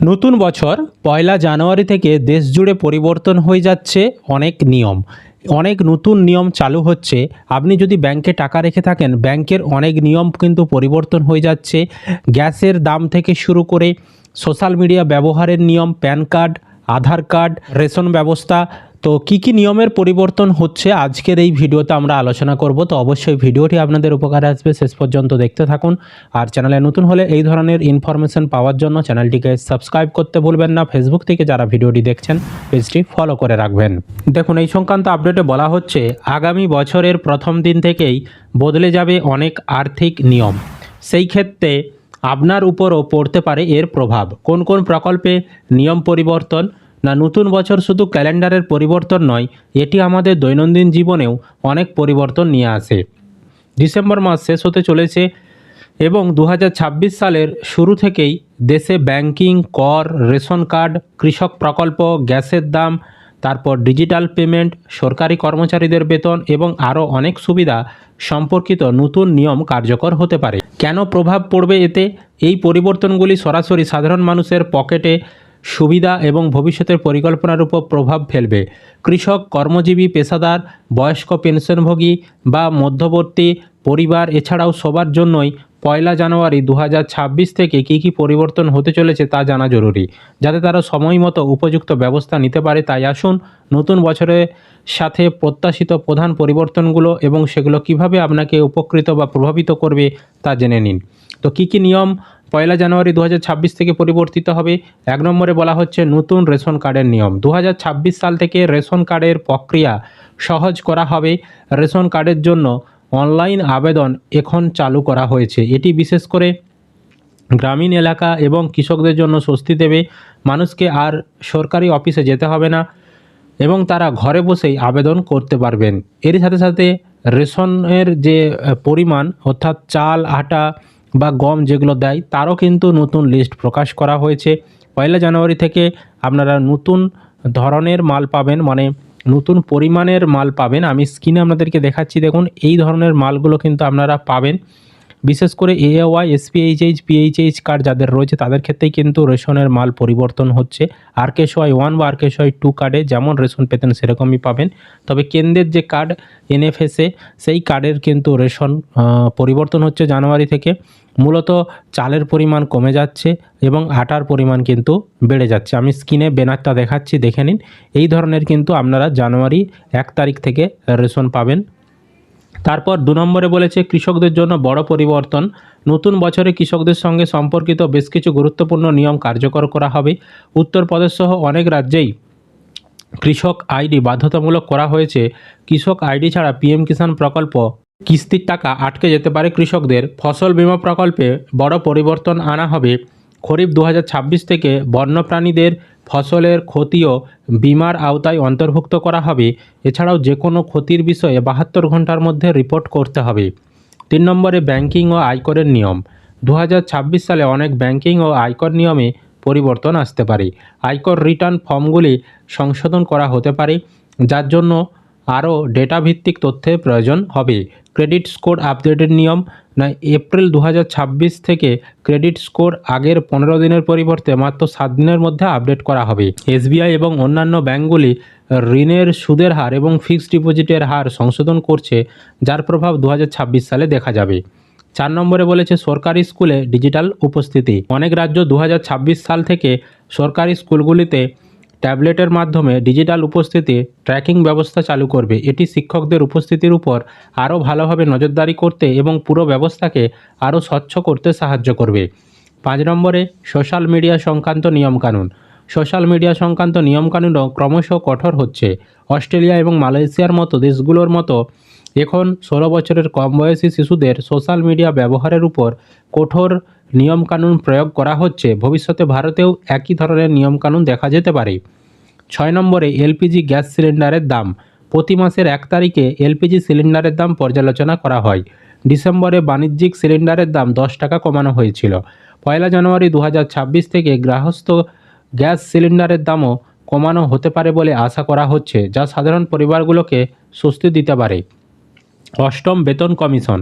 নতুন বছর পয়লা জানুয়ারি থেকে দেশ জুড়ে পরিবর্তন হয়ে যাচ্ছে অনেক নতুন নিয়ম চালু হচ্ছে। আপনি যদি ব্যাংকে টাকা রেখে থাকেন, ব্যাংকের অনেক নিয়ম কিন্তু পরিবর্তন হয়ে যাচ্ছে। গ্যাসের দাম থেকে শুরু করে সোশ্যাল মিডিয়া ব্যবহারের নিয়ম, প্যান কার্ড, আধার কার্ড, রেশন ব্যবস্থা, তো কী নিয়মের পরিবর্তন হচ্ছে আজকের এই ভিডিওতে আমরা আলোচনা করব। তো অবশ্যই ভিডিওটি আপনাদের উপকারে আসবে, শেষ পর্যন্ত দেখতে থাকুন। আর চ্যানেলে নতুন হলে এই ধরনের ইনফরমেশন পাওয়ার জন্য চ্যানেলটিকে সাবস্ক্রাইব করতে ভুলবেন না। ফেসবুক থেকে যারা ভিডিওটি দেখছেন পেজটি ফলো করে রাখবেন। দেখুন, এই সংক্রান্ত আপডেটে বলা হচ্ছে আগামী বছরের প্রথম দিন থেকেই বদলে যাবে অনেক আর্থিক নিয়ম। সেই ক্ষেত্রে আপনার উপরও পড়তে পারে এর প্রভাব। কোন কোন প্রকল্পে নিয়ম পরিবর্তন? না, নতুন বছর শুধু ক্যালেন্ডারের পরিবর্তন নয়, এটি আমাদের দৈনন্দিন জীবনেও অনেক পরিবর্তন নিয়ে আসে। ডিসেম্বর মাস শেষ হতে চলেছে এবং 2026 সালের শুরু থেকেই দেশে ব্যাংকিং, কর, রেশন কার্ড, কৃষক প্রকল্প, গ্যাসের দাম, তারপর ডিজিটাল পেমেন্ট, সরকারি কর্মচারীদের বেতন এবং আরও অনেক সুবিধা সম্পর্কিত নতুন নিয়ম কার্যকর হতে পারে। কেন প্রভাব পড়বে এতে? এই পরিবর্তনগুলি সরাসরি সাধারণ মানুষের পকেটে সুবিধা এবং ভবিষ্যতের পরিকল্পনার উপর প্রভাব ফেলবে। কৃষক, কর্মজীবী, পেশাদার, বয়স্ক পেনশনভোগী বা মধ্যবর্তী পরিবার এছাড়াও সবার জন্যই পয়লা জানুয়ারি 2026 থেকে কী পরিবর্তন হতে চলেছে তা জানা জরুরি, যাতে তারা সময় মতো উপযুক্ত ব্যবস্থা নিতে পারে। তাই আসুন নতুন বছরের সাথে প্রত্যাশিত প্রধান পরিবর্তনগুলো এবং সেগুলো কিভাবে আপনাকে উপকৃত বা প্রভাবিত করবে তা জেনে নিন। তো কী নিয়ম পয়লা জানুয়ারি 2026 থেকে পরিবর্তিত হবে? 1 নম্বরে বলা হচ্ছে নতুন রেশন কার্ডের নিয়ম। 2026 সাল থেকে রেশন কার্ডের প্রক্রিয়া সহজ করা হবে। রেশন কার্ডের জন্য অনলাইন আবেদন এখন চালু করা হয়েছে। এটি বিশেষ করে গ্রামীণ এলাকা এবং কৃষকদের জন্য স্বস্তি দেবে। মানুষকে আর সরকারি অফিসে যেতে হবে না এবং তারা ঘরে বসেই আবেদন করতে পারবেন। এর সাথে সাথে রেশনের যে পরিমাণ, অর্থাৎ চাল, আটা বা গম যেগুলো দেয়, তারও কিন্তু নতুন লিস্ট প্রকাশ করা হয়েছে। পয়লা জানুয়ারি থেকে আপনারা নতুন ধরনের মাল পাবেন, মানে নতুন পরিমাণের মাল পাবেন। আমি স্ক্রিনে আপনাদেরকে দেখাচ্ছি, দেখুন এই ধরনের মালগুলো কিন্তু আপনারা পাবেন। বিশেষ করে এএওয়াই, এসপিএইচএইচ, পিএইচএইচ কার্ড যাদের রয়েছে তাদের ক্ষেত্রেই কিন্তু রেশনের মাল পরিবর্তন হচ্ছে। আরকেএসওয়াই 1 বা আরকেএসওয়াই 2 কার্ডে যেমন রেশন পেতেন সেরকমই পাবেন। তবে কেন্দ্রের যে কার্ড এনএফএসএ, সেই কার্ডের কিন্তু রেশন পরিবর্তন হচ্ছে জানুয়ারি থেকে। মূলত চালের পরিমাণ কমে যাচ্ছে এবং আটার পরিমাণ কিন্তু বেড়ে যাচ্ছে। আমি স্ক্রিনে ব্যানারটা দেখাচ্ছি, দেখে নিন। এই ধরনের কিন্তু আপনারা জানুয়ারি 1 তারিখ থেকে রেশন পাবেন। তারপর 2 নম্বরে বলেছে কৃষকদের জন্য বড় পরিবর্তন। নতুন বছরে কৃষকদের সঙ্গে সম্পর্কিত বেশ কিছু গুরুত্বপূর্ণ নিয়ম কার্যকর করা হবে। উত্তরপ্রদেশ সহ অনেক রাজ্যেই কৃষক আইডি বাধ্যতামূলক করা হয়েছে। কৃষক আইডি ছাড়া পিএম কিষাণ প্রকল্প কিস্তির টাকা আটকে যেতে পারে কৃষকদের। ফসল বীমা প্রকল্পে বড় পরিবর্তন আনা হবে। খরিফ 2026 থেকে বন্যপ্রাণীদের ফসলের ক্ষতিও বিমার আওতায় অন্তর্ভুক্ত করা হবে। এছাড়াও যে কোনো ক্ষতির বিষয়ে 72 ঘন্টার মধ্যে রিপোর্ট করতে হবে। 3 নম্বরে ব্যাংকিং ও আয়করের নিয়ম। 2026 সালে অনেক ব্যাংকিং ও আয়কর নিয়মে পরিবর্তন আসতে পারে। আয়কর রিটার্ন ফর্মগুলি সংশোধন করা হতে পারে, যার জন্য আরও ডেটা ভিত্তিক তথ্যের প্রয়োজন হবে। ক্রেডিট স্কোর আপডেটের নিয়ম। না, এপ্রিল 2026 থেকে ক্রেডিট স্কোর আগের 15 দিনের পরিবর্তে মাত্র 7 দিনের মধ্যে আপডেট করা হবে। এসবিআই এবং অন্যান্য ব্যাংকগুলি ঋণের সুদের হার এবং ফিক্সড ডিপোজিটের হার সংশোধন করছে, যার প্রভাব 2026 সালে দেখা যাবে। 4 নম্বরে বলেছে সরকারি স্কুলে ডিজিটাল উপস্থিতি। অনেক রাজ্য 2026 সাল থেকে সরকারি স্কুলগুলিতে ট্যাবলেটের মাধ্যমে ডিজিটাল উপস্থিতি ট্র্যাকিং ব্যবস্থা চালু করবে। এটি শিক্ষকদের উপস্থিতির উপর আরও ভালোভাবে নজরদারি করতে এবং পুরো ব্যবস্থাকে আরও স্বচ্ছ করতে সাহায্য করবে। 5 নম্বরে সোশ্যাল মিডিয়া সংক্রান্ত নিয়মকানুন। সোশ্যাল মিডিয়া সংক্রান্ত নিয়মকানুনও ক্রমশ কঠোর হচ্ছে। অস্ট্রেলিয়া এবং মালয়েশিয়ার মতো দেশগুলোর মতো এখন 16 বছরের কম বয়সী শিশুদের সোশ্যাল মিডিয়া ব্যবহারের উপর কঠোর নিয়মকানুন প্রয়োগ করা হচ্ছে। ভবিষ্যতে ভারতেও একই ধরনের নিয়মকানুন দেখা যেতে পারে। 6 নম্বরে এলপিজি গ্যাস সিলিন্ডারের দাম। প্রতি মাসের 1 তারিখে এলপিজি সিলিন্ডারের দাম পর্যালোচনা করা হয়। ডিসেম্বরে বাণিজ্যিক সিলিন্ডারের দাম 10 টাকা কমানো হয়েছিল। পয়লা জানুয়ারি 2026 থেকে গৃহস্থ গ্যাস সিলিন্ডারের দামও কমানো হতে পারে বলে আশা করা হচ্ছে, যা সাধারণ পরিবারগুলোকে স্বস্তি দিতে পারে। 8ম বেতন কমিশন।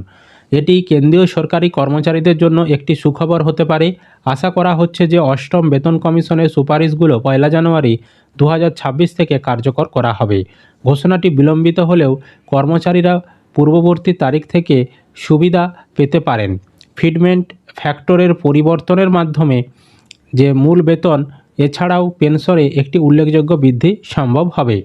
এটি কেন্দ্রীয় সরকারি কর্মচারীদের জন্য একটি সুখবর হতে পারে। আশা করা হচ্ছে যে অষ্টম বেতন কমিশনের সুপারিশগুলো 1 জানুয়ারি 2026 থেকে কার্যকর করা হবে। ঘোষণাটি বিলম্বিত হলেও কর্মচারীরা পূর্ববর্তী তারিখ থেকে সুবিধা পেতে পারেন। ফিটমেন্ট ফ্যাক্টরের পরিবর্তনের মাধ্যমে যে মূল বেতন এছাড়াও পেনশনে একটি উল্লেখযোগ্য বৃদ্ধি সম্ভব হবে।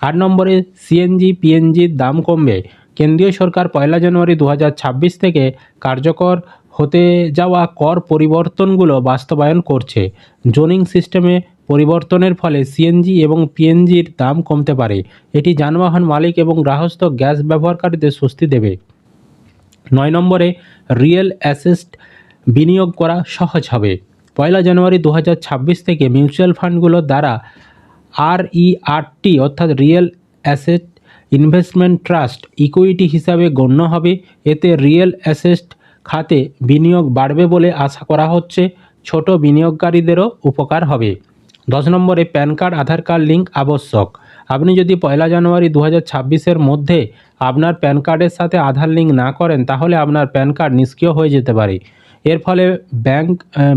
8 নম্বরে সিএনজি পিএনজির দাম কমবে। কেন্দ্রীয় সরকার 1 জানুয়ারি 2026 থেকে কার্যকর হতে যাওয়া কর পরিবর্তনগুলো বাস্তবায়ন করছে। জোনিং সিস্টেমে পরিবর্তনের ফলে সিএনজি এবং পিএনজির দাম কমতে পারে। এটি যানবাহন মালিক এবং গৃহস্থ গ্যাস ব্যবহারকারীদের স্বস্তি দেবে। 9 নম্বরে রিয়েল অ্যাসেট বিনিয়োগ করা সহজ হবে। 1 জানুয়ারি 2026 থেকে মিউচুয়াল ফান্ডগুলোর দ্বারা RERT অর্থাৎ real asset investment trust equity হিসাবে গণ্য হবে। এতে রিয়েল অ্যাসেট খাতে বিনিয়োগ বাড়বে বলে আশা করা হচ্ছে। ছোট বিনিয়োগকারীদেরও উপকার হবে। 10 নম্বরে প্যান কার্ড আধার কার্ড লিঙ্ক আবশ্যক। আপনি যদি 1 জানুয়ারি 2026-এর মধ্যে আপনার প্যান কার্ডের সাথে আধার লিঙ্ক না করেন তাহলে আপনার প্যান কার্ড নিষ্ক্রিয় হয়ে যেতে পারে। এর ফলে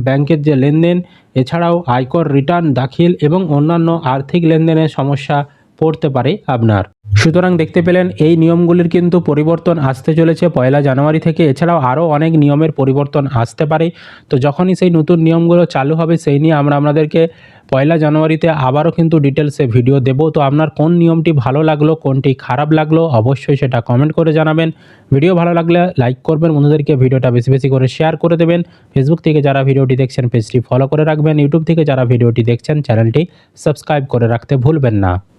ব্যাংকের যে লেনদেন এছাড়াও আয়কর রিটার্ন দাখিল এবং অন্যান্য আর্থিক লেনদেনের সমস্যা পড়তে পারে আপনার। সুতরাং দেখতে পেলেন এই নিয়মগুলির কিন্তু পরিবর্তন আসতে চলেছে 1 জানুয়ারি থেকে। এছাড়াও আরও অনেক নিয়মের পরিবর্তন আসতে পারে। তো যখনই সেই নতুন নিয়মগুলো চালু হবে সেই নিয়ে আমরা আপনাদেরকে 1 জানুয়ারিতে আবারও কিন্তু ডিটেলসে ভিডিও দেব। তো আপনার কোন নিয়মটি ভালো লাগলো, কোনটি খারাপ লাগলো অবশ্যই সেটা কমেন্ট করে জানাবেন। ভিডিও ভালো লাগলে লাইক করবেন, বন্ধুদেরকে ভিডিওটা বেশি বেশি করে শেয়ার করে দেবেন। ফেসবুক থেকে যারা ভিডিওটি দেখছেন পেজটি ফলো করে রাখবেন। ইউটিউব থেকে যারা ভিডিওটি দেখছেন চ্যানেলটি সাবস্ক্রাইব করে রাখতে ভুলবেন না।